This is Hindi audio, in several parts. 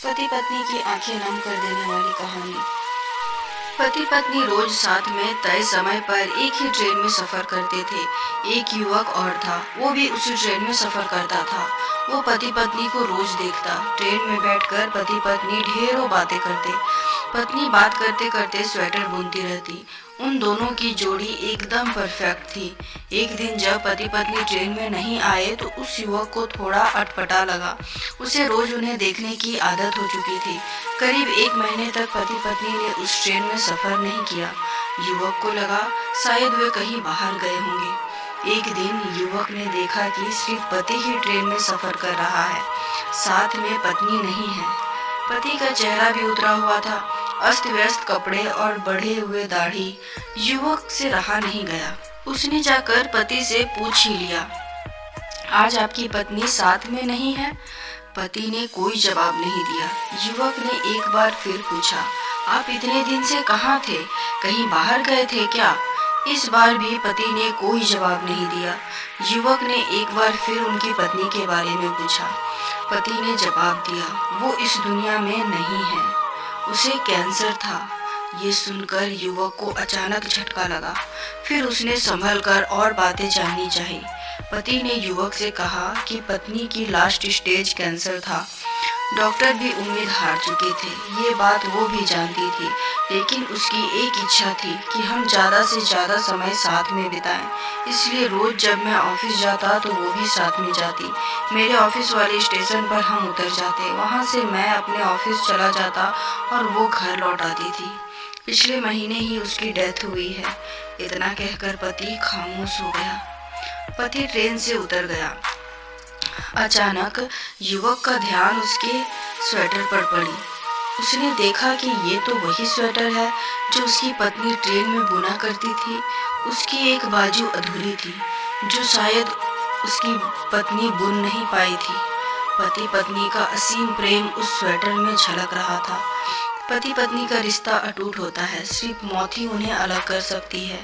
पति पत्नी की आंखें नम कर देने वाली कहानी। पति पत्नी रोज साथ में तय समय पर एक ही ट्रेन में सफर करते थे। एक युवक और था, वो भी उसी ट्रेन में सफर करता था। वो पति पत्नी को रोज देखता। ट्रेन में बैठकर पति पत्नी ढेरों बातें करते। पत्नी बात करते करते स्वेटर बुनती रहती। उन दोनों की जोड़ी एकदम परफेक्ट थी। एक दिन जब पति पत्नी ट्रेन में नहीं आए तो उस युवक को थोड़ा अटपटा लगा। उसे रोज उन्हें देखने की आदत हो चुकी थी। करीब 1 महीने तक पति पत्नी ने उस ट्रेन में सफर नहीं किया। युवक को लगा शायद वे कहीं बाहर गए होंगे। एक दिन युवक ने देखा कि सिर्फ पति ही ट्रेन में सफर कर रहा है, साथ में पत्नी नहीं है। पति का चेहरा भी उतरा हुआ था, अस्त व्यस्त कपड़े और बढ़े हुए दाढ़ी। युवक से रहा नहीं गया। उसने जाकर पति से पूछ ही लिया, आज आपकी पत्नी साथ में नहीं है? पति ने कोई जवाब नहीं दिया। युवक ने एक बार फिर पूछा, आप इतने दिन से कहाँ थे? कहीं बाहर गए थे क्या? इस बार भी पति ने कोई जवाब नहीं दिया। युवक ने एक बार फिर उनकी पत्नी के बारे में पूछा। पति ने जवाब दिया, वो इस दुनिया में नहीं है, उसे कैंसर था। ये सुनकर युवक को अचानक झटका लगा। फिर उसने संभल कर और बातें जाननी चाहिए। पति ने युवक से कहा कि पत्नी की लास्ट स्टेज कैंसर था। डॉक्टर भी उम्मीद हार चुके थे। ये बात वो भी जानती थी, लेकिन उसकी एक इच्छा थी कि हम ज़्यादा से ज़्यादा समय साथ में बिताएं। इसलिए रोज़ जब मैं ऑफिस जाता तो वो भी साथ में जाती। मेरे ऑफिस वाले स्टेशन पर हम उतर जाते, वहाँ से मैं अपने ऑफिस चला जाता और वो घर लौट आती थी। पिछले महीने ही उसकी डेथ हुई है। इतना कहकर पति खामोश हो गया। पति ट्रेन से उतर गया। अचानक युवक का ध्यान उसके स्वेटर पर पड़ी। उसने देखा कि ये तो वही स्वेटर है जो उसकी पत्नी ट्रेन में बुना करती थी। उसकी एक बाजू अधूरी थी, जो शायद उसकी पत्नी बुन नहीं पाई थी। पति पत्नी का असीम प्रेम उस स्वेटर में झलक रहा था। पति पत्नी का रिश्ता अटूट होता है, सिर्फ मौत ही उन्हें अलग कर सकती है।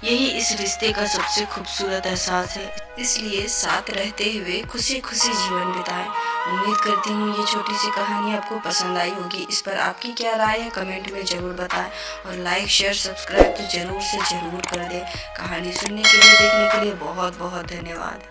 यही इस रिश्ते का सबसे खूबसूरत एहसास है। इसलिए साथ रहते हुए खुशी खुशी जीवन बिताएं। उम्मीद करती हूँ ये छोटी सी कहानी आपको पसंद आई होगी। इस पर आपकी क्या राय है कमेंट में ज़रूर बताएं और लाइक शेयर सब्सक्राइब तो ज़रूर से ज़रूर कर दें। कहानी सुनने के लिए, देखने के लिए बहुत बहुत धन्यवाद।